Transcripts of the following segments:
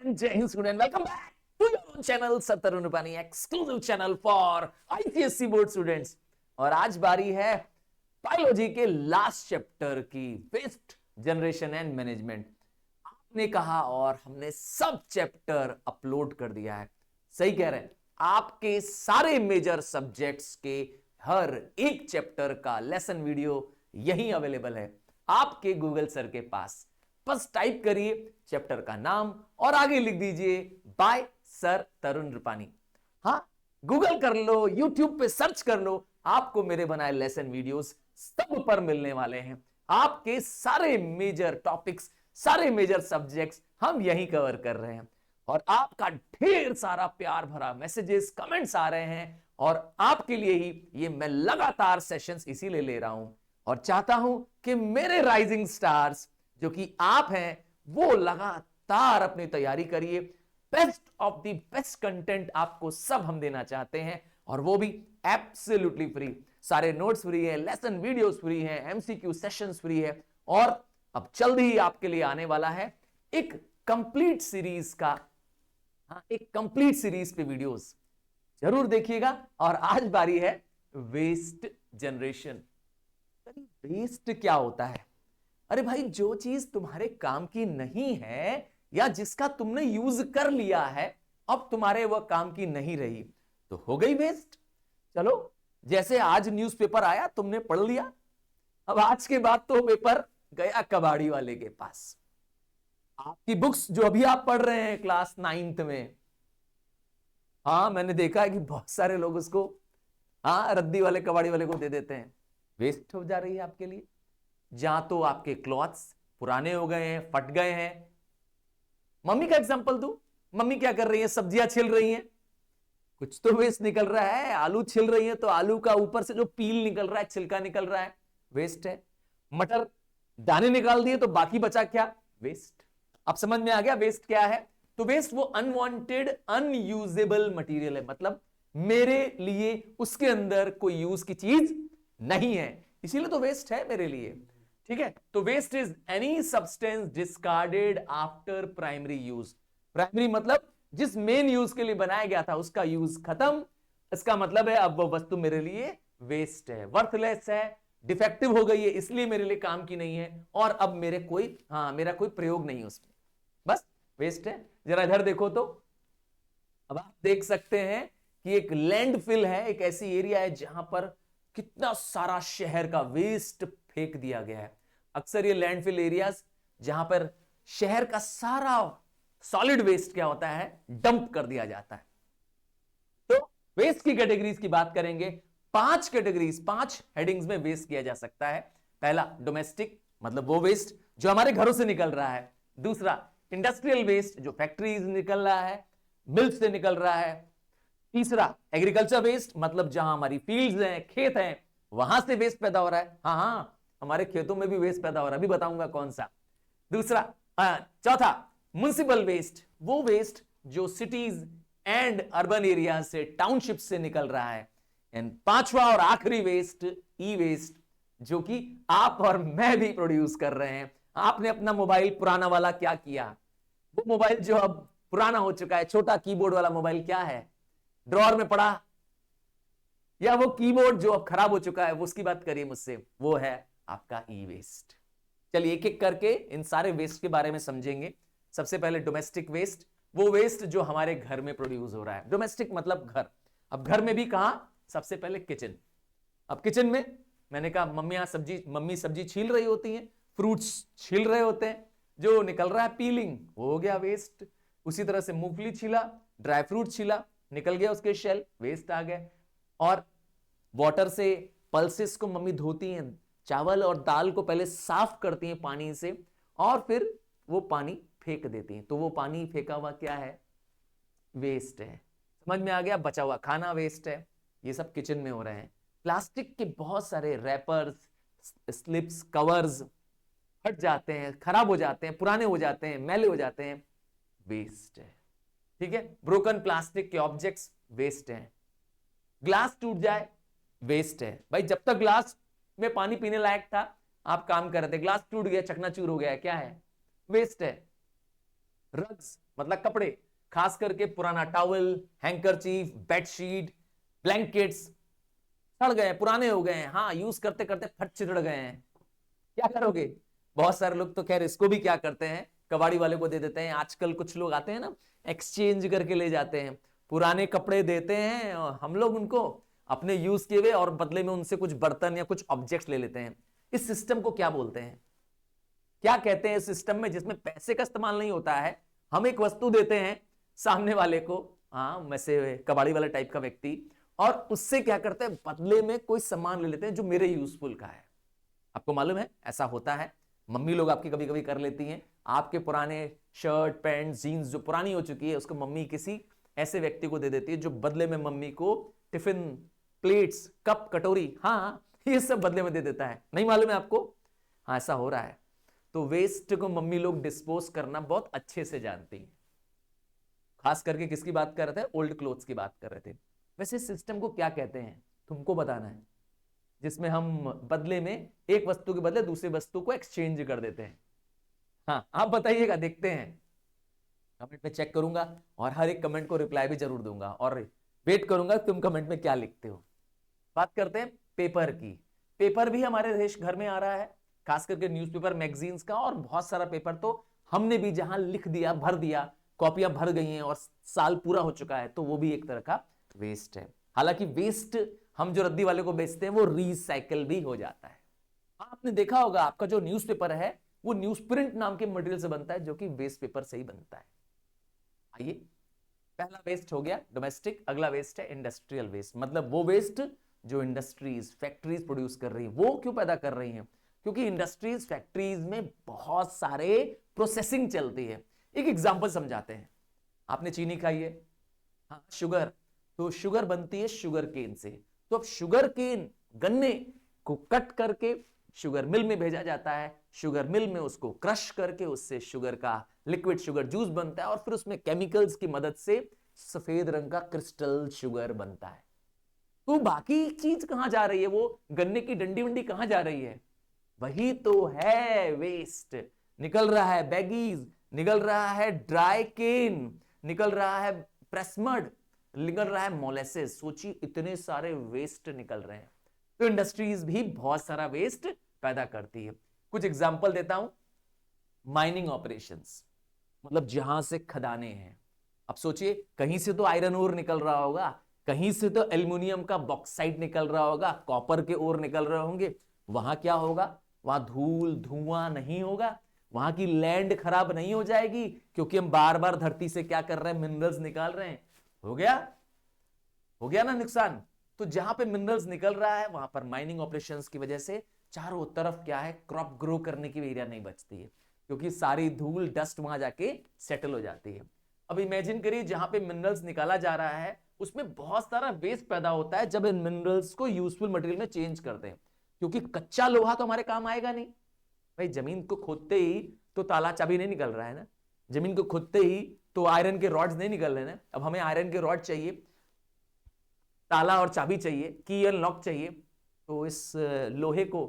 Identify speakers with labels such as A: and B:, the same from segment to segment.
A: जय Hind student, welcome back to your own channel sir Tarun Rupani, exclusive channel for ICSE board students. और आज बारी है बायोलॉजी के लास्ट चैप्टर की, वेस्ट जनरेशन एंड मैनेजमेंट। आपने कहा और हमने सब चैप्टर अपलोड कर दिया है। सही कह रहे हैं, आपके सारे मेजर सब्जेक्ट्स के हर एक चैप्टर का लेसन वीडियो यहीं अवेलेबल है आपके गूगल सर के पास। बस टाइप करिए चैप्टर का नाम और आगे लिख दीजिए बाय सर तरुण रूपानी। हाँ, गूगल कर लो, यूट्यूब पे सर्च कर लो, आपको मेरे बनाए लेसन वीडियोस सब पर मिलने वाले हैं। आपके सारे मेजर टॉपिक्स, सारे मेजर सब्जेक्ट्स हम यहीं कवर कर रहे हैं। और आपका ढेर सारा प्यार भरा मैसेजेस, कमेंट्स आ रहे हैं और आपके लिए ही ये मैं लगातार सेशंस इसीलिए ले रहा हूं और चाहता हूं कि मेरे राइजिंग स्टार्स जो कि आप हैं वो लगातार अपनी तैयारी करिए। Best of the best content आपको सब हम देना चाहते हैं और वो भी एब्सोल्युटली फ्री। सारे नोट्स फ्री है, लेसन वीडियोस फ्री है, एमसीक्यू सेशंस फ्री है। और अब जल्द ही आपके लिए आने वाला है एक कंप्लीट सीरीज का, एक कंप्लीट सीरीज पे वीडियोस जरूर देखिएगा। और आज बारी है वेस्ट जनरेशन। वेस्ट क्या होता है? अरे भाई, जो चीज तुम्हारे काम की नहीं है या जिसका तुमने यूज कर लिया है, अब तुम्हारे वह काम की नहीं रही तो हो गई वेस्ट। चलो, जैसे आज न्यूज़पेपर आया, तुमने पढ़ लिया, अब आज के बाद तो पेपर गया कबाड़ी वाले के पास। आपकी बुक्स जो अभी आप पढ़ रहे हैं क्लास 9th में, हाँ मैंने देखा है कि बहुत सारे लोग उसको रद्दी वाले, कबाड़ी वाले को दे देते हैं। वेस्ट हो जा रही है आपके लिए। जहां तो आपके क्लॉथ्स पुराने हो गए हैं, फट गए हैं। मम्मी का एग्जांपल दूं, मम्मी क्या कर रही है? सब्जियां छिल रही हैं, कुछ तो वेस्ट निकल रहा है। आलू छिल रही है तो आलू का ऊपर से जो पील निकल रहा है, छिलका निकल रहा है, वेस्ट है। मटर दाने निकाल दिए तो बाकी बचा क्या? वेस्ट। अब समझ में आ गया वेस्ट क्या है? तो वेस्ट वो अनवांटेड, अनयूजेबल मटेरियल है, मतलब मेरे लिए उसके अंदर कोई यूज की चीज नहीं है, इसीलिए तो वेस्ट है मेरे लिए। ठीक है, तो waste is any substance discarded after primary use. Primary मतलब जिस मेन यूज के लिए बनाया गया था उसका यूज खत्म। इसका मतलब है अब वो वस्तु मेरे लिए वेस्ट है, वर्थलेस है, डिफेक्टिव हो गई है, इसलिए मेरे लिए काम की नहीं है और अब मेरा कोई प्रयोग नहीं है उसमें, बस वेस्ट है। जरा इधर देखो तो अब आप देख सकते हैं कि एक लैंडफिल है, एक ऐसी एरिया है जहां पर कितना सारा शहर का वेस्ट फेंक दिया गया है। अक्सर ये लैंडफिल एरियाज जहां पर शहर का सारा सॉलिड वेस्ट क्या होता है, डंप कर दिया जाता है। तो वेस्ट की कैटेगरीज की बात करेंगे। 5 कैटेगरीज, 5 हेडिंग्स में वेस्ट किया जा सकता है। पहला डोमेस्टिक, मतलब वो वेस्ट जो हमारे घरों से निकल रहा है। दूसरा इंडस्ट्रियल वेस्ट, जो फैक्ट्रीज निकल रहा है, मिल्स से निकल रहा है। तीसरा एग्रीकल्चर वेस्ट, मतलब जहां हमारी फील्ड्स हैं, खेत हैं, वहां से वेस्ट पैदा हो रहा है। हाँ, हमारे खेतों में भी वेस्ट पैदा हो रहा है, अभी बताऊंगा कौन सा। चौथा म्युनिसिपल वेस्ट, वो वेस्ट जो सिटीज एंड अर्बन एरिया से, टाउनशिप से निकल रहा है। एंड पांचवा और आखिरी वेस्ट ई वेस्ट, जो कि आप और मैं भी प्रोड्यूस कर रहे हैं। आपने अपना मोबाइल पुराना वाला क्या किया? वो मोबाइल जो अब पुराना हो चुका है, छोटा कीबोर्ड वाला मोबाइल, क्या है? ड्रॉअर में पड़ा, या वो कीबोर्ड जो अब खराब हो चुका है, वो उसकी बात करिए मुझसे, वो है आपका ई वेस्ट। चलिए एक एक करके इन सारे वेस्ट के बारे में समझेंगे। सबसे पहले डोमेस्टिक वेस्ट, वो वेस्ट जो हमारे घर में प्रोड्यूस हो रहा है। डोमेस्टिक मतलब घर। अब घर में भी कहां? सबसे पहले किचन। अब किचन में मैंने कहा मम्मी सब्जी छील रही होती हैं, फ्रूट्स छील रहे होते हैं, जो निकल रहा है पीलिंग, वो हो गया वेस्ट। उसी तरह से मूंगफली छीला, ड्राई फ्रूट छीला, निकल गया उसके शेल, वेस्ट आ गए। और वाटर से पल्सेस को मम्मी धोती हैं, चावल और दाल को पहले साफ करती हैं पानी से और फिर वो पानी फेंक देती हैं, तो वो पानी फेंका हुआ क्या है? वेस्ट है। समझ में आ गया? बचा हुआ खाना वेस्ट है। ये सब किचन में हो रहे हैं। प्लास्टिक के बहुत सारे रैपर्स, स्लिप्स, कवर्स हट जाते हैं, खराब हो जाते हैं, पुराने हो जाते हैं, मैले हो जाते हैं, वेस्ट है। ठीक है, ब्रोकन प्लास्टिक के ऑब्जेक्ट्स वेस्ट हैं। ग्लास टूट जाए, वेस्ट है। भाई जब तक ग्लास में पानी पीने लायक था, आप काम कर रहे थे, ग्लास टूट गया, चकनाचूर हो गया, क्या है? वेस्ट है। रग्स मतलब कपड़े, खास करके पुराना टॉवल, हैंकरचीफ, बेडशीट, ब्लैंकेट्स सड़ गए, पुराने हो गए हैं, हाँ यूज करते करते फट चिरड़ गए हैं, क्या करोगे? बहुत सारे लोग तो खैर इसको भी क्या करते हैं, कबाड़ी वाले को दे देते हैं। आजकल कुछ लोग आते हैं ना, एक्सचेंज करके ले जाते हैं, पुराने कपड़े देते हैं और हम लोग उनको अपने यूज किए हुए और बदले में उनसे कुछ बर्तन या कुछ ऑब्जेक्ट्स ले लेते हैं। इस सिस्टम को क्या बोलते हैं, क्या कहते हैं इस सिस्टम में जिसमें पैसे का इस्तेमाल नहीं होता है? हम एक वस्तु देते हैं सामने वाले को, हाँ वैसे कबाड़ी वाला टाइप का व्यक्ति, और उससे क्या करते हैं, बदले में कोई सामान ले लेते हैं जो मेरे यूजफुल का है। आपको मालूम है ऐसा होता है, मम्मी लोग आपकी कभी कभी कर लेती हैं, आपके पुराने शर्ट पैंट जीन्स जो पुरानी हो चुकी है उसको मम्मी किसी ऐसे व्यक्ति को दे देती है जो बदले में मम्मी को टिफिन, प्लेट्स, कप, कटोरी, हाँ ये सब बदले में दे देता है। नहीं मालूम है आपको? हाँ ऐसा हो रहा है। तो वेस्ट को मम्मी लोग डिस्पोज करना बहुत अच्छे से जानती हैं। खास करके किसकी बात कर रहे थे? ओल्ड क्लोथ्स की बात कर रहे थे। वैसे सिस्टम को क्या कहते हैं तुमको बताना है, जिसमें हम बदले में एक वस्तु के बदले दूसरी वस्तु को एक्सचेंज कर देते हैं। हाँ आप बताइएगा, देखते हैं, कमेंट में चेक करूंगा और हर एक कमेंट को रिप्लाई भी जरूर दूंगा और वेट करूंगा तुम कमेंट में क्या लिखते हो। बात करते हैं पेपर की। पेपर भी हमारे देश घर में आ रहा है, खास करके न्यूज़पेपर, मैगजीन्स का, और बहुत सारा पेपर तो हमने भी जहां लिख दिया, भर दिया, कॉपियां भर गई हैं और साल पूरा हो चुका है, तो वो भी एक तरह का वेस्ट है। हालांकि वेस्ट हम जो रद्दी वाले को बेचते हैं वो रिसाइकल भी हो जाता है। आपने देखा होगा आपका जो न्यूज़पेपर है वो न्यूज प्रिंट नाम के मटेरियल से बनता है जो कि वेस्ट पेपर से ही बनता है। आइए, पहला वेस्ट हो गया डोमेस्टिक, अगला वेस्ट है इंडस्ट्रियल वेस्ट। मतलब वो वेस्ट जो इंडस्ट्रीज, फैक्ट्रीज प्रोड्यूस कर रही हैं। वो क्यों पैदा कर रही हैं? क्योंकि इंडस्ट्रीज, फैक्ट्रीज में बहुत सारे प्रोसेसिंग चलती है। एक एग्जांपल समझाते हैं। आपने चीनी खाई है, हाँ शुगर, तो शुगर बनती है शुगर केन से। तो अब शुगर केन, गन्ने को कट करके शुगर मिल में भेजा जाता है, शुगर मिल में उसको क्रश करके उससे शुगर का लिक्विड शुगर जूस बनता है और फिर उसमें केमिकल्स की मदद से सफेद रंग का क्रिस्टल शुगर बनता है। तो बाकी चीज कहां जा रही है? वो गन्ने की डंडी वंडी कहां जा रही है? वही तो है वेस्ट। निकल रहा है बैगीज, निकल रहा है ड्राई केन, निकल रहा है प्रेसमड, निकल रहा है मोलेसेस। सोचिए इतने सारे वेस्ट निकल रहे हैं। तो इंडस्ट्रीज भी बहुत सारा वेस्ट पैदा करती है। कुछ एग्जांपल देता हूं। माइनिंग ऑपरेशंस, मतलब जहां से खदानें हैं। अब सोचिए कहीं से तो आयरन ओर निकल रहा होगा, कहीं से तो एल्युमिनियम का बॉक्साइट निकल रहा होगा, कॉपर के ओर निकल रहे होंगे। वहां क्या होगा? वहां धूल धुआं नहीं होगा, वहां की लैंड खराब नहीं हो जाएगी, क्योंकि हम बार बार धरती से क्या कर रहे हैं? मिनरल्स निकाल रहे हैं। हो गया, हो गया ना नुकसान? तो जहां पे मिनरल्स निकल रहा है वहां पर माइनिंग ऑपरेशंस की वजह से चारों तरफ क्या है? क्रॉप ग्रो करने की भी एरिया नहीं बचती है, क्योंकि सारी धूल डस्ट वहां जाके सेटल हो जाती है। अब इमेजिन करिए जहां पे मिनरल्स निकाला जा रहा है उसमें बहुत सारा वेस्ट पैदा होता है जब इन मिनरल्स को यूजफुल मटेरियल में चेंज करते हैं, क्योंकि कच्चा लोहा तो हमारे काम आएगा नहीं। भाई जमीन को खोदते ही तो ताला चाबी नहीं निकल रहा है ना, जमीन को खोदते ही तो आयरन के रॉड्स नहीं निकल रहे ना। अब हमें आयरन के रॉड चाहिए, ताला और चाबी चाहिए, की एंड लॉक चाहिए, तो इस लोहे को,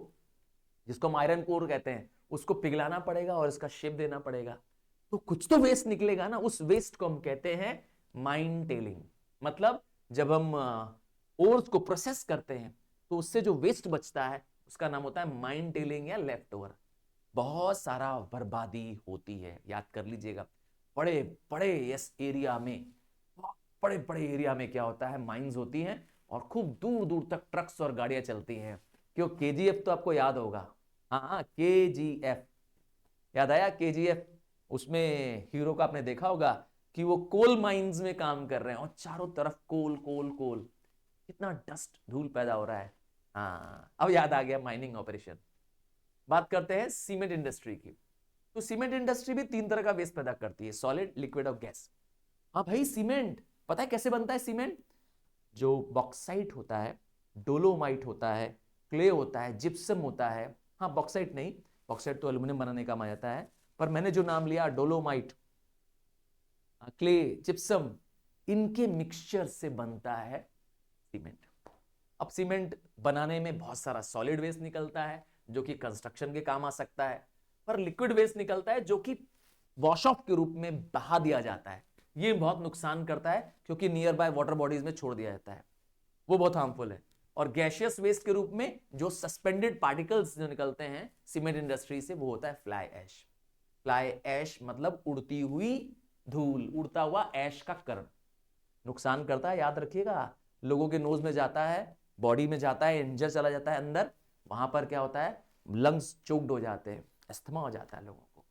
A: जिसको हम आयरन कोर कहते हैं, उसको पिघलाना पड़ेगा और इसका शेप देना पड़ेगा। तो कुछ तो वेस्ट निकलेगा ना, उस वेस्ट को हम कहते हैं माइन टेलिंग। मतलब जब हम ओर्स को प्रोसेस करते हैं तो उससे जो वेस्ट बचता है उसका नाम होता है माइन टेलिंग या लेफ्ट ओवर। बहुत सारा बर्बादी होती है, याद कर लीजिएगा। बड़े बड़े इस एरिया में, बड़े बड़े एरिया में क्या होता है? माइंस होती हैं और खूब दूर दूर तक ट्रक्स और गाड़ियां चलती हैं। क्यों? केजीएफ तो आपको याद होगा, हाँ केजीएफ, याद आया केजीएफ? उसमें हीरो का आपने देखा होगा कि वो कोल माइंस में काम कर रहे हैं और चारों तरफ कोल कोल कोल, कितना डस्ट धूल पैदा हो रहा है। हाँ अब याद आ गया माइनिंग ऑपरेशन। बात करते हैं सीमेंट इंडस्ट्री की। तो सीमेंट इंडस्ट्री भी तीन तरह का वेस्ट पैदा करती है, सॉलिड, लिक्विड और गैस। हाँ भाई सीमेंट पता है कैसे बनता है? सीमेंट जो बॉक्साइट होता है, डोलोमाइट होता है, क्ले होता है, जिप्सम होता है, हाँ बॉक्साइट नहीं, बॉक्साइट तो एल्यूमिनियम बनाने काम आ जाता है, पर मैंने जो नाम लिया डोलोमाइट, क्ले, जिप्सम, इनके मिक्सचर से बनता है सीमेंट। अब सीमेंट बनाने में बहुत सारा सॉलिड वेस्ट निकलता है जो कि कंस्ट्रक्शन के काम आ सकता है, पर लिक्विड वेस्ट निकलता है जो कि वॉश ऑफ के रूप में बहा दिया जाता है। ये बहुत नुकसान करता है क्योंकि नियर बाय वाटर बॉडीज में छोड़ दिया जाता है, वो बहुत हार्मफुल है। और गैशियस वेस्ट के रूप में जो सस्पेंडेड पार्टिकल्स जो निकलते हैं सीमेंट इंडस्ट्री से, वो होता है फ्लाई ऐश। फ्लाई ऐश मतलब उड़ती हुई धूल, उड़ता हुआ ऐश का कण, नुकसान करता है, याद रखिएगा। लोगों के नोज में जाता है, बॉडी में जाता है, इंजर चला जाता है अंदर, वहां पर क्या होता है, लंग्स चोक्ड हो जाते हैं, अस्थमा हो जाता है लोगों को।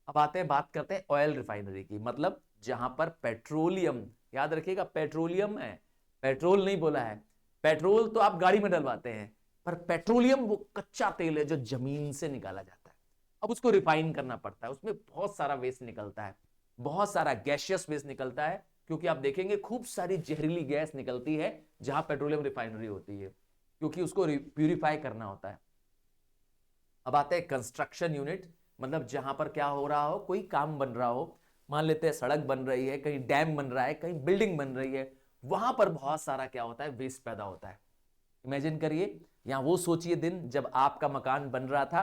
A: अब आते हैं, बात करते हैं ऑयल रिफाइनरी की, मतलब जहां पर पेट्रोलियम, याद रखिएगा पेट्रोलियम है, पेट्रोल नहीं बोला है। पेट्रोल तो आप गाड़ी में डलवाते हैं, पर पेट्रोलियम वो कच्चा तेल है जो जमीन से निकाला जाता है। अब उसको रिफाइन करना पड़ता है, उसमें बहुत सारा वेस्ट निकलता है, बहुत सारा गैशियस वेस्ट निकलता है, क्योंकि आप देखेंगे खूब सारी जहरीली गैस निकलती है जहां पेट्रोलियम रिफाइनरी होती है, क्योंकि उसको प्यूरिफाई करना होता है। अब आते हैं कंस्ट्रक्शन यूनिट, मतलब जहां पर क्या हो रहा हो, कोई काम बन रहा हो, मान लेते हैं सड़क बन रही है, कहीं डैम बन रहा है, कहीं बिल्डिंग बन रही है, वहां पर बहुत सारा क्या होता है, वेस्ट पैदा होता है। इमेजिन करिए, या वो सोचिए दिन जब आपका मकान बन रहा था,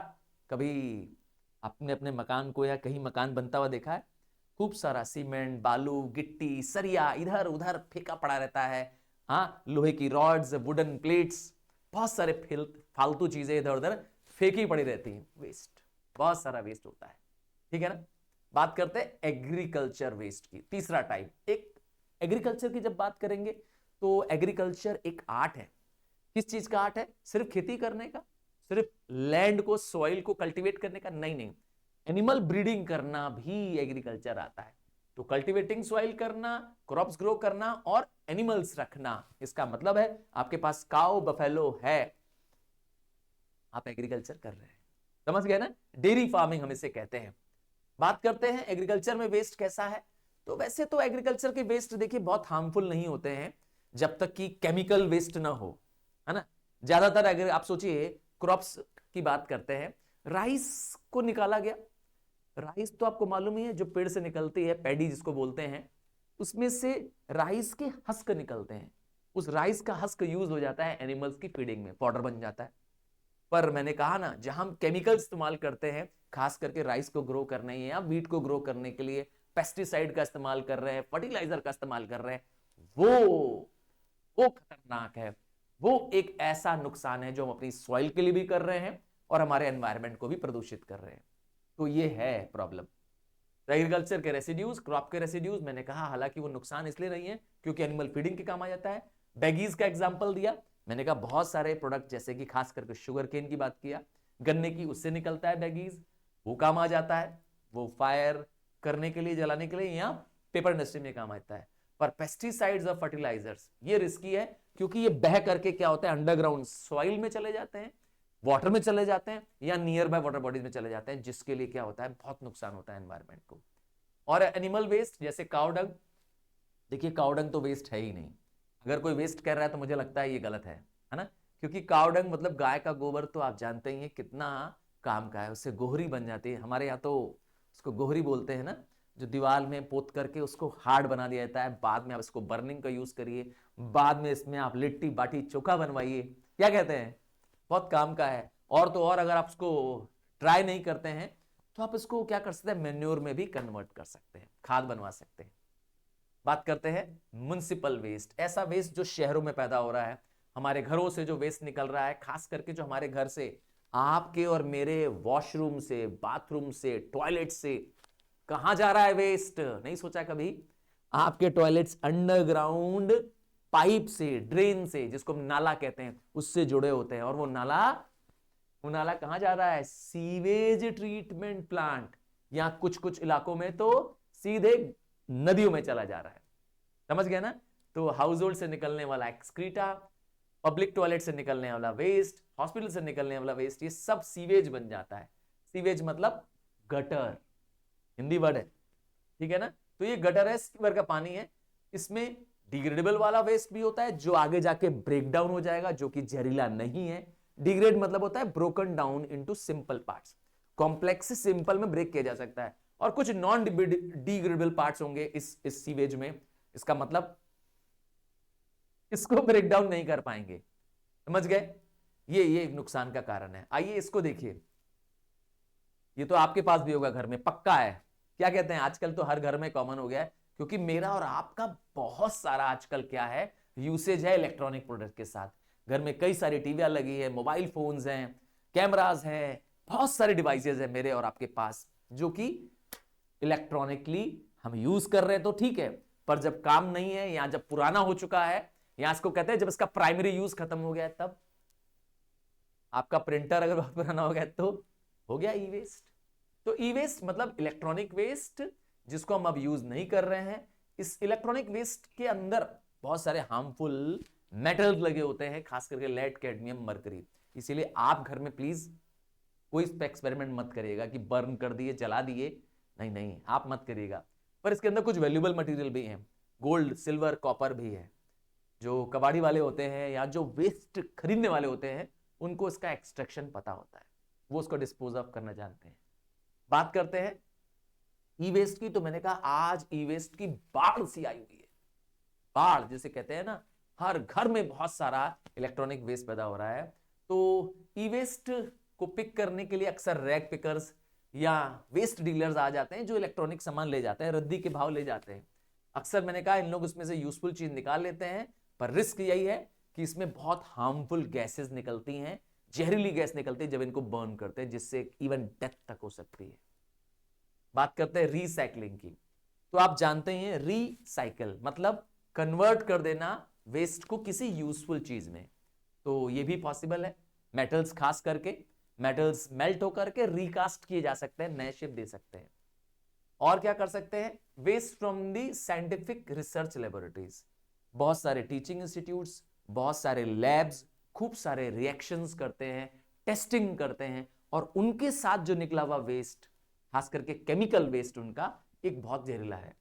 A: कभी आपने अपने मकान को या कहीं मकान बनता हुआ देखा है, खूब सारा सीमेंट, बालू, गिट्टी, सरिया इधर उधर फेंका पड़ा रहता है, हाँ, लोहे की रॉड्स, वुडन प्लेट्स, बहुत सारे फालतू चीजें इधर उधर फेंकी पड़ी रहती हैं, वेस्ट, बहुत सारा वेस्ट होता है, ठीक है ना। बात करते हैं एग्रीकल्चर वेस्ट की, तीसरा टाइप। एक एग्रीकल्चर की जब बात करेंगे तो एग्रीकल्चर एक आर्ट है। किस चीज का आर्ट है? सिर्फ खेती करने का, सिर्फ लैंड को, सॉइल को कल्टीवेट करने का? नहीं नहीं, एनिमल ब्रीडिंग करना भी एग्रीकल्चर आता है। तो कल्टीवेटिंग सॉइल करना, क्रॉप्स ग्रो करना और एनिमल्स रखना, इसका मतलब है आपके पास काउ बफेलो है, आप एग्रीकल्चर कर रहे हैं, समझ गए ना, डेयरी फार्मिंग हम इसे कहते हैं। बात करते हैं एग्रीकल्चर में वेस्ट कैसा है। तो वैसे तो एग्रीकल्चर के वेस्ट देखिए बहुत हार्मफुल नहीं होते हैं जब तक कि केमिकल वेस्ट ना हो, है ना। ज्यादातर अगर आप सोचिए, क्रॉप्स की बात करते हैं, राइस को निकाला गया, राइस तो आपको मालूम ही है जो पेड़ से निकलती है, पैडी जिसको बोलते हैं, उसमें से राइस के हस्क निकलते हैं, उस राइस का हस्क यूज हो जाता है एनिमल्स की फीडिंग में, पाउडर बन जाता है। पर मैंने कहा ना, जहां हम केमिकल इस्तेमाल करते हैं, खास करके राइस को ग्रो करने या वीट को ग्रो करने के लिए पेस्टिसाइड का इस्तेमाल कर रहे हैं, फर्टिलाइजर का इस्तेमाल कर रहे हैं, वो खतरनाक है, वो एक ऐसा नुकसान है जो हम अपनी सॉइल के लिए भी कर रहे हैं और हमारे एनवायरनमेंट को भी प्रदूषित कर रहे हैं। तो ये है प्रॉब्लम। एग्रीकल्चर के रेसिड्यूज, क्रॉप के रेसिड्यूज, मैंने कहा हालांकि वो नुकसान इसलिए नहीं है क्योंकि एनिमल फीडिंग के काम आ जाता है। बैगीज का एग्जांपल दिया, मैंने कहा बहुत सारे प्रोडक्ट जैसे कि खास करके शुगर केन की बात किया, गन्ने की, उससे निकलता है बैगीज, वो काम आ जाता है, वो फायर करने के लिए, जलाने के लिए, या पेपर इंडस्ट्री में काम आता है। पर पेस्टिसाइड्स और फर्टिलाइजर्स ये रिस्की है क्योंकि ये बह करके क्या होता है, अंडरग्राउंड सॉइल में चले जाते हैं, वाटर में चले जाते हैं, या नियर बाय वाटर बॉडीज में चले जाते हैं, जिसके लिए क्या होता है, बहुत नुकसान होता है एनवायरमेंट को। और एनिमल वेस्ट जैसे काउडंग, देखिए काउडंग तो वेस्ट है ही नहीं, अगर कोई वेस्ट कर रहा है तो मुझे लगता है ये गलत है ना, क्योंकि काउडंग मतलब गाय का गोबर, तो आप जानते ही हैं कितना काम का है, उससे गोहरी बन जाती है, हमारे यहाँ तो उसको गोहरी बोलते हैं ना, जो दीवार में पोत करके उसको हार्ड बना दिया जाता है, बाद में आप इसको बर्निंग का यूज करिए, बाद में इसमें आप लिट्टी बाटी चोखा बनवाइए, क्या कहते हैं, बहुत काम का है। और तो और अगर आप उसको ट्राई नहीं करते हैं तो आप इसको क्या कर सकते हैं, मेन्योर में भी कन्वर्ट कर सकते हैं, खाद बनवा सकते हैं। बात करते हैं म्युनिसिपल वेस्ट, ऐसा वेस्ट जो शहरों में पैदा हो रहा है, हमारे घरों से जो वेस्ट निकल रहा है, खास करके जो हमारे घर से, आपके और मेरे वॉशरूम से, बाथरूम से, टॉयलेट से, कहां जा रहा है वेस्ट, नहीं सोचा कभी? आपके टॉयलेट्स अंडरग्राउंड पाइप से, ड्रेन से, जिसको हम नाला कहते हैं, उससे जुड़े होते हैं, और वो नाला कहां जा रहा है, सीवेज ट्रीटमेंट प्लांट, या कुछ कुछ इलाकों में तो सीधे नदियों में चला जा रहा है, समझ गया ना। तो हाउस होल्ड से निकलने वाला एक्सक्रीटा, पब्लिक टॉयलेट से निकलने वाला वेस्ट, हॉस्पिटल से निकलने वाला वेस्ट, ये सब सीवेज बन जाता है। सीवेज मतलब गटर, हिंदी वर्ड है, ठीक है ना। तो ये गटर है, सीवर का पानी है, इसमें डिग्रेडेबल वाला वेस्ट भी होता है जो आगे जाके ब्रेक डाउन हो जाएगा, जो कि जहरीला नहीं है। डिग्रेड मतलब होता है broken down into simple parts, complex से सिंपल में ब्रेक किया जा सकता है, और कुछ नॉन डिग्रेडेबल पार्ट्स होंगे इस सीवेज में, इसका मतलब इसको ब्रेक डाउन नहीं कर पाएंगे, समझ गए। ये एक नुकसान का कारण है। आइए इसको देखिए, ये तो आपके पास भी होगा घर में, पक्का है, क्या कहते हैं, आजकल तो हर घर में कॉमन हो गया है, क्योंकि मेरा और आपका बहुत सारा आजकल क्या है, यूसेज है इलेक्ट्रॉनिक प्रोडक्ट के साथ। घर में कई सारी टीवियां लगी है, मोबाइल फोन्स हैं, कैमराज हैं, बहुत सारे डिवाइसेज हैं मेरे और आपके पास, जो कि इलेक्ट्रॉनिकली हम यूज कर रहे हैं तो ठीक है, पर जब काम नहीं है या जब पुराना हो चुका है, या इसको कहते हैं जब इसका प्राइमरी यूज खत्म हो गया, तब आपका प्रिंटर अगर बहुत पुराना हो गया तो हो गया ई वेस्ट। तो ई वेस्ट मतलब इलेक्ट्रॉनिक वेस्ट जिसको हम अब यूज नहीं कर रहे हैं। इस इलेक्ट्रॉनिक वेस्ट के अंदर बहुत सारे हार्मफुल मेटल्स लगे होते हैं, खास करके लेड, कैडमियम, मरकरी। इसीलिए आप घर में प्लीज कोई इस पे एक्सपेरिमेंट मत करिएगा कि बर्न कर दिए, जला दिए, नहीं नहीं, आप मत करिएगा। पर इसके अंदर कुछ वैल्यूएबल मटेरियल भी हैं, गोल्ड, सिल्वर, कॉपर भी है। जो कबाड़ी वाले होते हैं या जो वेस्ट खरीदने वाले होते हैं, उनको इसका एक्सट्रैक्शन पता होता है, वो उसको डिस्पोज ऑफ करना जानते हैं। बात करते हैं ई वेस्ट की, तो मैंने कहा आज ई वेस्ट की बाढ़ सी आई हुई है। बाढ़ जिसे कहते हैं ना, हर घर में बहुत सारा इलेक्ट्रॉनिक वेस्ट पैदा हो रहा है। तो ई वेस्ट को पिक करने के लिए अक्सर रैग पिकर्स या वेस्ट डीलर्स आ जाते हैं, जो इलेक्ट्रॉनिक सामान ले जाते हैं, रद्दी के भाव ले जाते हैं। अक्सर मैंने कहा इन लोग इसमें से यूजफुल चीज निकाल लेते हैं, पर रिस्क यही है कि इसमें बहुत हार्मफुल गैसेस निकलती हैं, जहरीली गैस निकलती है जब इनको बर्न करते हैं, जिससे इवन डेथ तक हो सकती है। बात करते हैं रीसाइक्लिंग की, तो आप जानते हैं रीसाइकल मतलब कन्वर्ट कर देना वेस्ट को किसी यूजफुल चीज में। तो ये भी पॉसिबल है, मेटल्स खास करके मेटल्स मेल्ट होकर के रिकास्ट किए जा सकते हैं, नए शेप दे सकते हैं। और क्या कर सकते हैं, waste from the scientific research laboratories, बहुत सारे टीचिंग इंस्टीट्यूट्स, बहुत सारे लैब्स खूब सारे रिएक्शंस करते हैं, टेस्टिंग करते हैं, और उनके साथ जो निकला हुआ वेस्ट, खास करके केमिकल वेस्ट, उनका एक बहुत जहरीला है,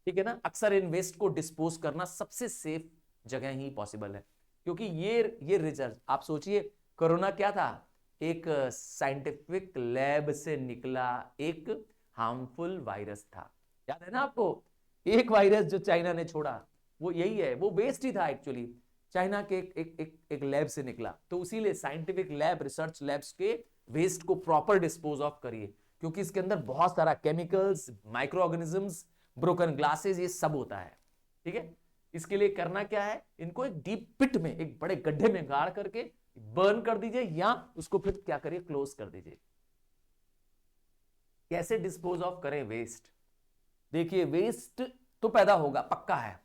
A: ठीक है ना। अक्सर इन वेस्ट को डिस्पोज करना सबसे सेफ जगह ही पॉसिबल है, क्योंकि ये रिसर्च, आप सोचिए कोरोना क्या था, एक साइंटिफिक लैब से निकला एक हार्मफुल वायरस था। याद है ना आपको, एक वायरस जो चाइना ने छोड़ा, वो यही है, वो वेस्ट ही था एक्चुअली, चाइना के एक लैब से निकला। तो इसीलिए साइंटिफिक लैब, रिसर्च लैब्स के वेस्ट को प्रॉपर डिस्पोज ऑफ करिए, क्योंकि इसके अंदर बहुत सारा chemicals, micro organisms, broken glasses, ये सब होता है, ठीक है। इसके लिए करना क्या है, इनको एक डीप पिट में, एक बड़े गड्ढे में गाड़ करके बर्न कर दीजिए, या उसको फिर क्या करिए, क्लोज कर दीजिए। कैसे डिस्पोज ऑफ करें वेस्ट, देखिए वेस्ट तो पैदा होगा, पक्का है।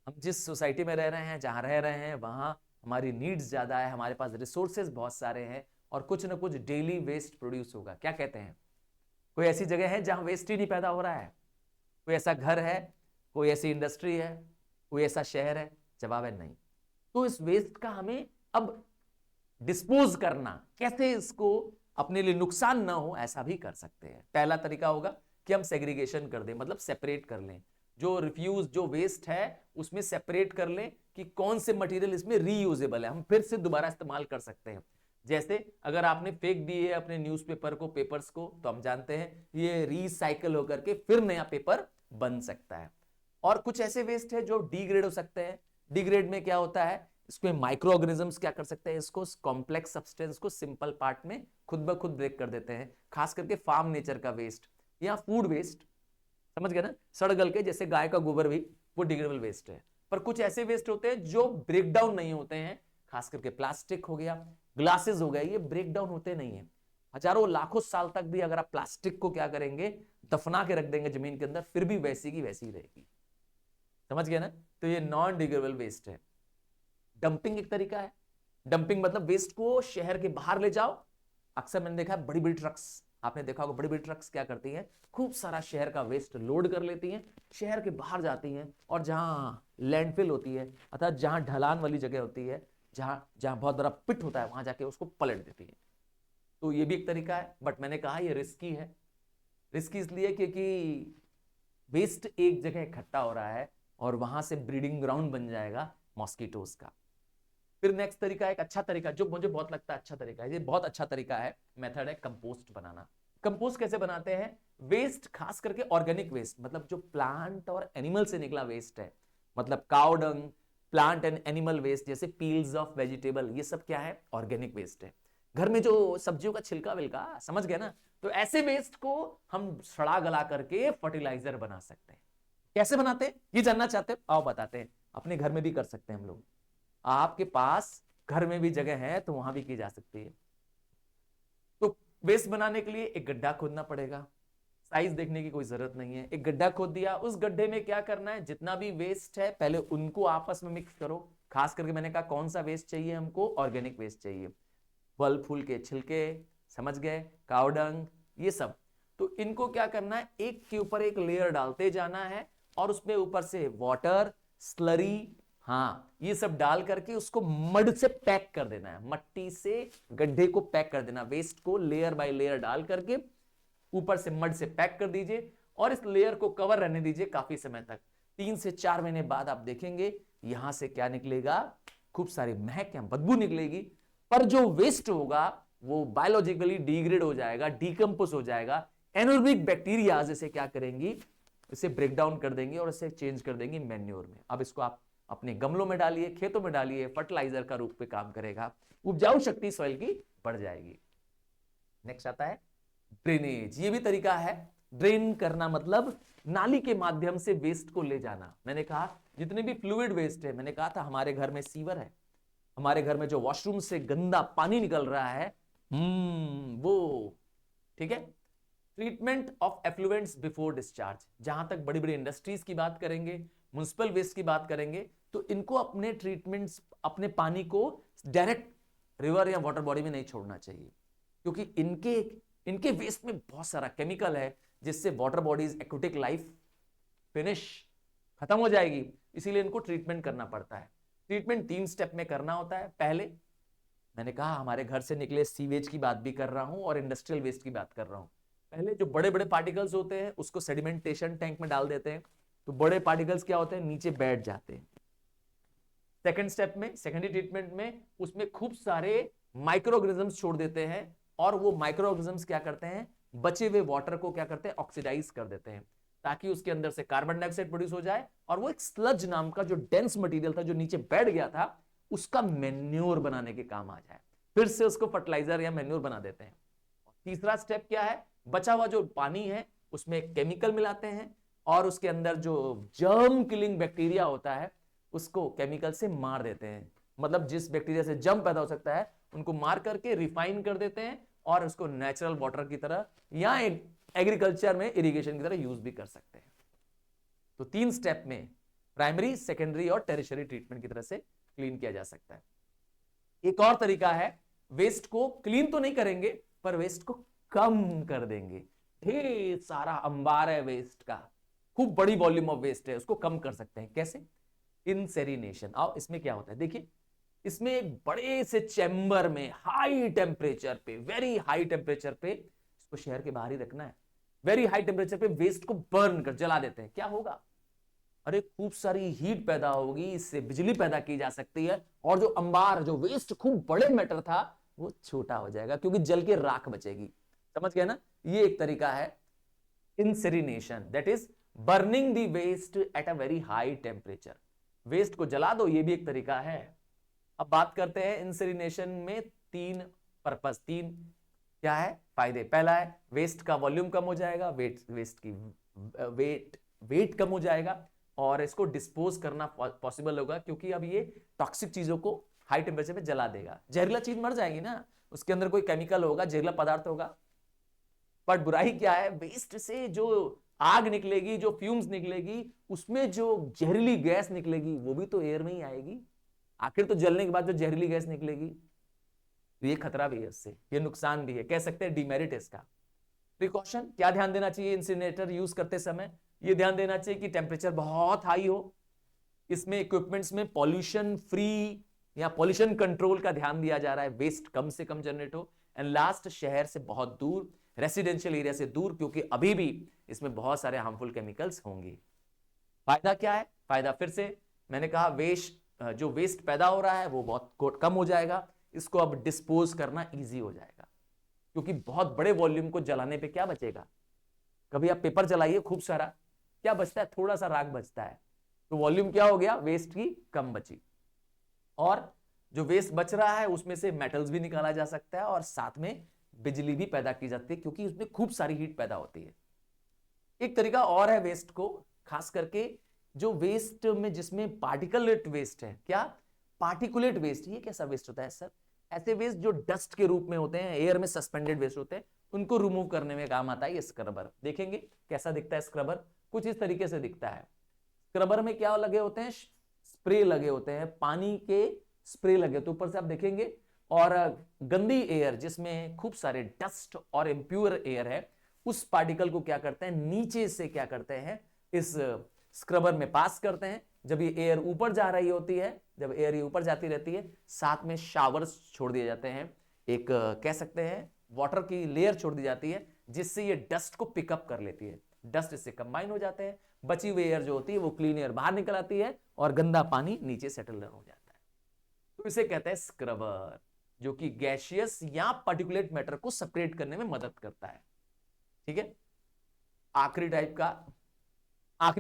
A: हम जिस सोसाइटी में रह रहे हैं, जहां रह रहे हैं, वहां हमारी नीड्स ज्यादा है, हमारे पास रिसोर्सेज बहुत सारे हैं, और कुछ ना कुछ डेली वेस्ट प्रोड्यूस होगा। क्या कहते हैं, कोई ऐसी जगह है जहां वेस्ट ही नहीं पैदा हो रहा है? कोई ऐसा घर है, कोई ऐसी इंडस्ट्री है, कोई ऐसा शहर है? जवाब है नहीं। तो इस वेस्ट का हमें अब डिस्पोज करना, कैसे इसको अपने लिए नुकसान ना हो, ऐसा भी कर सकते हैं। पहला तरीका होगा कि हम सेग्रीगेशन कर दें, मतलब सेपरेट कर लें, जो रिफ्यूज, जो वेस्ट है उसमें सेपरेट कर लें कि कौन से मटेरियल इसमें रीयूजेबल है, हम फिर से दोबारा इस्तेमाल कर सकते हैं। जैसे अगर आपने फेंक दिए अपने न्यूज़पेपर को, पेपर्स को, तो हम जानते हैं ये रीसाइकल होकर के फिर नया पेपर बन सकता है। और कुछ ऐसे वेस्ट है जो डिग्रेड हो सकते हैं। डिग्रेड में क्या होता है, इसमें माइक्रो ऑर्गेनिजम्स क्या कर सकते हैं, इसको कॉम्प्लेक्स सब्सटेंस को सिंपल पार्ट में खुद ब खुद ब्रेक कर देते हैं। खास करके फार्म नेचर का वेस्ट या फूड वेस्ट, समझ गए ना, सड़ गल के, जैसे गाय का गोबर भी वो डिग्रेडेबल वेस्ट है। पर कुछ ऐसे वेस्ट होते हैं जो ब्रेक डाउन नहीं होते हैं, खास करके प्लास्टिक हो गया, ग्लासेस हो गए, ये ब्रेक डाउन होते नहीं है। हजारों लाखों साल तक भी अगर आप प्लास्टिक को क्या करेंगे, दफना के रख देंगे जमीन के अंदर, फिर भी वैसी की वैसी ही रहेगी। समझ गए ना, तो ये नॉन डिग्रेडेबल वेस्ट है। डंपिंग एक तरीका है। डंपिंग मतलब वेस्ट को शहर के बाहर ले जाओ। अक्सर मैंने देखा है बड़ी बड़ी ट्रक्स, आपने देखा होगा बड़ी बड़ी ट्रक्स क्या करती हैं, खूब सारा शहर का वेस्ट लोड कर लेती हैं, शहर के बाहर जाती हैं, और जहां लैंडफिल होती है, अर्थात जहां ढलान वाली जगह होती है, जहां जहां बहुत बड़ा पिट होता है, वहां जाके उसको पलट देती है। तो ये भी एक तरीका है, बट मैंने कहा ये रिस्की है। रिस्की इसलिए क्योंकि वेस्ट एक जगह इकट्ठा हो रहा है और वहां से ब्रीडिंग ग्राउंड बन जाएगा मॉस्किटोज का। फिर नेक्स्ट तरीका, एक अच्छा तरीका जो मुझे बहुत लगता है अच्छा तरीका है, ये बहुत अच्छा तरीका है, मेथड है कंपोस्ट बनाना। कंपोस्ट कैसे बनाते हैं, वेस्ट खास करके ऑर्गेनिक वेस्ट, मतलब जो प्लांट और एनिमल से निकला वेस्ट है, मतलब cow dung, plant and animal waste, जैसे पील्स ऑफ वेजिटेबल, ये सब क्या है, ऑर्गेनिक वेस्ट है। घर में जो सब्जियों का छिलका विलका, समझ गए ना, तो ऐसे वेस्ट को हम सड़ा गला करके फर्टिलाइजर बना सकते हैं। कैसे बनाते हैं ये जानना चाहते हो, आओ बताते हैं। अपने घर में भी कर सकते हैं हम लोग। आपके पास घर में भी जगह है तो वहां भी की जा सकती है। तो वेस्ट बनाने के लिए एक गड्ढा खोदना पड़ेगा। साइज देखने की कोई जरूरत नहीं है। एक गड्ढा खोद दिया, उस गड्ढे में क्या करना है, जितना भी वेस्ट है पहले उनको आपस में मिक्स करो। खास करके मैंने कहा कौन सा वेस्ट चाहिए हमको, ऑर्गेनिक वेस्ट चाहिए। फल फूल के छिलके, समझ गए, काव डंग, ये सब। तो इनको क्या करना है, एक के ऊपर एक लेयर डालते जाना है और उसमें ऊपर से वाटर, स्लरी, हाँ ये सब डाल करके उसको मड से पैक कर देना है। मट्टी से गड्ढे को पैक कर देना, वेस्ट को लेयर बाय लेयर डाल करके ऊपर से मड से पैक कर दीजिए और इस लेयर को कवर रहने दीजिए काफी समय तक। 3 से 4 महीने बाद आप देखेंगे यहां से क्या निकलेगा, खूब सारी महक या बदबू निकलेगी। पर जो वेस्ट होगा वो बायोलॉजिकली डिग्रेड हो जाएगा, डीकंपोज हो जाएगा। एनोरोबिक बैक्टीरिया इसे क्या करेंगी, इसे ब्रेक डाउन कर देंगे और इसे चेंज कर देंगे मैन्योर में। अब इसको आप अपने गमलों में डालिए, खेतों में डालिए, फर्टिलाइजर का रूप में काम करेगा, उपजाऊ शक्ति सॉइल की बढ़ जाएगी। नेक्स्ट आता है ड्रेनेज। ये भी तरीका है, ड्रेन करना मतलब नाली के माध्यम से वेस्ट को ले जाना। मैंने कहा जितने भी फ्लूइड वेस्ट है, मैंने कहा था हमारे घर में सीवर है, हमारे घर में जो वॉशरूम से गंदा पानी निकल रहा है, वो ठीक है। Treatment of effluents before discharge, जहां तक बड़ी बड़ी इंडस्ट्रीज की बात करेंगे, म्युनिसिपल वेस्ट की बात करेंगे, तो इनको अपने ट्रीटमेंट्स, अपने पानी को डायरेक्ट रिवर या वाटर बॉडी में नहीं छोड़ना चाहिए, क्योंकि इनके वेस्ट में बहुत सारा केमिकल है जिससे water bodies aquatic life finish खत्म हो जाएगी। इसीलिए इनको ट्रीटमेंट करना पड़ता है। ट्रीटमेंट 3 स्टेप में करना होता है। पहले मैंने कहा हमारे घर से निकले सीवेज की बात भी कर रहा हूं और इंडस्ट्रियल वेस्ट की बात कर रहा हूं। पहले जो बड़े बड़े पार्टिकल्स होते हैं उसको सेडिमेंटेशन टैंक में डाल देते हैं, तो बड़े पार्टिकल्स क्या होते हैं, नीचे बैठ जाते हैं। सेकंड स्टेप में, सेकेंडरी ट्रीटमेंट में, उसमें खूब सारे माइक्रो ऑर्गेनिजम्स छोड़ देते हैं और वो माइक्रो ऑर्गेनिजम्स क्या करते हैं, बचे हुए वाटर को क्या करते हैं, ऑक्सीडाइज कर देते हैं, ताकि उसके अंदर से कार्बन डाइऑक्साइड प्रोड्यूस हो जाए और वो एक स्लज नाम का जो डेंस मटेरियल था जो नीचे बैठ गया था उसका मैन्योर बनाने के काम आ जाए। फिर से उसको फर्टिलाइजर या मैन्योर बना देते हैं। तीसरा स्टेप क्या है, बचा हुआ जो पानी है उसमें केमिकल मिलाते हैं और उसके अंदर जो जर्म किलिंग बैक्टीरिया होता है उसको केमिकल से मार देते हैं। मतलब जिस बैक्टीरिया से जर्म पैदा हो सकता है उनको मार करके रिफाइन कर देते हैं और उसको नेचुरल वाटर की तरह या एग्रीकल्चर में इरिगेशन की तरह यूज भी कर सकते हैं। तो 3 स्टेप में प्राइमरी, सेकेंडरी और टेरिशरी ट्रीटमेंट की तरह से क्लीन किया जा सकता है। एक और तरीका है, वेस्ट को क्लीन तो नहीं करेंगे पर वेस्ट को कम कर देंगे। ढेर सारा अंबार है वेस्ट का, खूब बड़ी वॉल्यूम ऑफ वेस्ट है, उसको कम कर सकते हैं। कैसे, इंसेरिनेशन। आओ इसमें क्या होता है देखिए, इसमें एक बड़े से चैम्बर में हाई टेम्परेचर पे, वेरी हाई टेम्परेचर पे, इसको शहर के बाहर ही रखना है, वेरी हाई टेम्परेचर पे वेस्ट को बर्न कर जला देते हैं। क्या होगा, अरे खूब सारी हीट पैदा होगी, इससे बिजली पैदा की जा सकती है और जो अंबार, जो वेस्ट खूब बड़े मैटर था वो छोटा हो जाएगा क्योंकि जल के राख बचेगी। समझ गए ना, ये एक तरीका है incineration, that is burning the waste at a very high temperature. Waste को जला दो, ये भी एक तरीका है। अब बात करते हैं इंसेरिनेशन में 3 पर्पस, 3 क्या है फायदे। पहला है वेस्ट का वॉल्यूम कम हो जाएगा, वेस्ट की वेट कम हो जाएगा और इसको डिस्पोज करना पॉसिबल होगा क्योंकि अब ये टॉक्सिक चीजों को हाई टेम्परेचर पे जला देगा। जहरीला चीज मर जाएगी ना, उसके अंदर कोई केमिकल होगा, जहरीला पदार्थ होगा। बट बुराई क्या है, वेस्ट से जो आग निकलेगी, जो फ्यूम्स निकलेगी, उसमें जो जहरीली गैस निकलेगी वो भी तो एयर में ही आएगी। आखिर तो जलने के बाद जो जहरीली गैस निकलेगी, तो ये खतरा भी है इससे, ये नुकसान भी है, कह सकते हैं डिमेरिट है इसका। प्रिकॉशन क्या ध्यान देना चाहिए इंसिनरेटर यूज करते समय, ये ध्यान देना चाहिए कि टेम्परेचर बहुत हाई हो, इसमें इक्विपमेंट्स में पॉल्यूशन फ्री या पॉल्यूशन कंट्रोल का ध्यान दिया जा रहा है, वेस्ट कम से कम जनरेट हो, एंड लास्ट शहर से बहुत दूर, रेसिडेंशियल एरिया से दूर, क्योंकि अभी भी इसमें बहुत सारे हार्मफुल केमिकल्स होंगे। फायदा क्या है, फायदा फिर से मैंने कहा जो वेस्ट पैदा हो रहा है वो बहुत कम हो जाएगा, इसको अब डिस्पोज करना इजी हो जाएगा क्योंकि बहुत बड़े वॉल्यूम को जलाने पे क्या बचेगा। कभी आप पेपर जलाइए खूब सारा, क्या बचता है, थोड़ा सा राख बचता है, तो वॉल्यूम क्या हो गया, वेस्ट की कम बची। और जो वेस्ट बच रहा है उसमें से मेटल्स भी निकाला जा सकता है और साथ में बिजली भी पैदा की जाती है क्योंकि उसमें खूब सारी हीट पैदा होती है। एक तरीका और है वेस्ट को, खास करके जो वेस्ट में जिसमें पार्टिकुलेट वेस्ट है। क्या पार्टिकुलेट वेस्ट? ये कैसा वेस्ट होता है सर? ऐसे वेस्ट जो डस्ट के रूप में होते हैं, एयर में सस्पेंडेड वेस्ट होते हैं, उनको रिमूव करने में काम आता है ये स्क्रबर। देखेंगे कैसा दिखता है स्क्रबर, कुछ इस तरीके से दिखता है। स्क्रबर में क्या लगे होते हैं? स्प्रे लगे होते हैं, पानी के स्प्रे लगे होते हैं ऊपर से, आप देखेंगे। और गंदी एयर जिसमें खूब सारे डस्ट और इम्प्योर एयर है, उस पार्टिकल को क्या करते हैं, नीचे से क्या करते हैं, इस स्क्रबर में पास करते हैं। जब ये एयर ऊपर जा रही होती है, जब एयर ये ऊपर जाती रहती है, साथ में शावर्स छोड़ दिए जाते हैं, एक कह सकते हैं वाटर की लेयर छोड़ दी जाती है, जिससे ये डस्ट को पिकअप कर लेती है। डस्ट इससे कंबाइन हो जाते हैं, बची हुई एयर जो होती है वो क्लीन एयर बाहर निकल आती है और गंदा पानी नीचे सेटल डाउन हो जाता है। तो इसे कहते हैं स्क्रबर, जो कि गैसियस या पार्टिकुलेट मैटर को सेपरेट करने में मदद करता है। ठीक है। आखिरी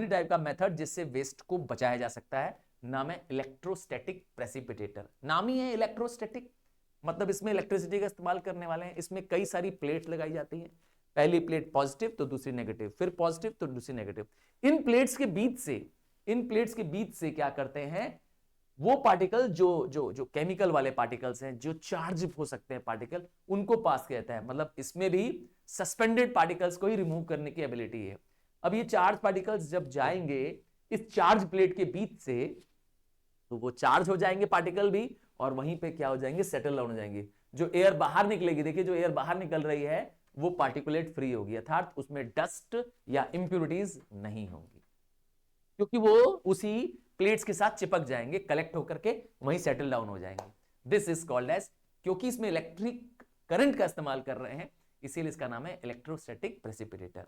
A: टाइप का मेथड जिससे वेस्ट को बचाया जा सकता है, नाम है इलेक्ट्रोस्टैटिक प्रेसिपिटेटर। नाम ही है इलेक्ट्रोस्टैटिक, मतलब इसमें इलेक्ट्रिसिटी का इस्तेमाल करने वाले हैं। इसमें कई सारी प्लेट लगाई जाती है, पहली प्लेट पॉजिटिव तो दूसरी नेगेटिव, फिर पॉजिटिव तो दूसरी नेगेटिव। इन प्लेट्स के बीच से क्या करते हैं, वो पार्टिकल जो केमिकल वाले पार्टिकल्स हैं, जो चार्ज हो सकते हैं पार्टिकल, उनको पास किया जाता है। मतलब इसमें भी सस्पेंडेड पार्टिकल्स को ही रिमूव करने की एबिलिटी है। अब ये चार्ज पार्टिकल्स जब जाएंगे इस चार्ज प्लेट के बीच से, तो वो चार्ज हो जाएंगे पार्टिकल भी, और वहीं पे क्या हो जाएंगे, सेटल डाउन हो जाएंगे। जो एयर बाहर निकलेगी, देखिए जो एयर बाहर निकल रही है वो पार्टिकुलेट फ्री होगी, अर्थात उसमें डस्ट या इंप्यूरिटीज नहीं होंगी, क्योंकि वो उसी प्लेट्स के साथ चिपक जाएंगे, कलेक्ट होकर के वहीं सेटल डाउन हो जाएंगे। दिस इज कॉल्ड एज, क्योंकि इसमें इलेक्ट्रिक करंट का इस्तेमाल कर रहे हैं, इसीलिए इसका नाम है इलेक्ट्रोस्टैटिक प्रेसिपिटेटर।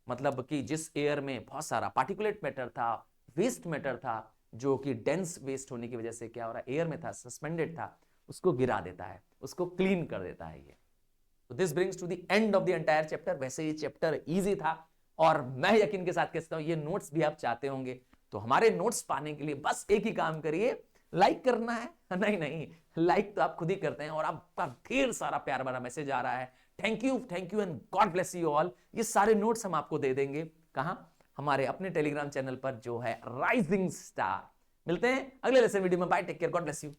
A: मतलब कि जिस एयर में बहुत सारा पार्टिकुलेट मैटर था, वेस्ट मैटर था, जो कि डेंस वेस्ट होने की वजह से क्या हो रहा है, एयर में था, सस्पेंडेड था, उसको गिरा देता है, उसको क्लीन कर देता है ये। तो this brings to the end of the entire chapter. वैसे ये चैप्टर इजी था, और मैं यकीन के साथ कहता हूं ये नोट्स भी आप चाहते होंगे, तो हमारे नोट्स पाने के लिए बस एक ही काम करिए, लाइक करना है। नहीं, लाइक तो आप खुद ही करते हैं, और आपका ढेर सारा प्यार भरा मैसेज आ रहा है, thank you and God bless you all. ये सारे नोट्स हम आपको दे देंगे, कहां, हमारे अपने टेलीग्राम चैनल पर जो है राइजिंग स्टार। मिलते हैं अगले लेसन वीडियो में, bye, take care, God bless you.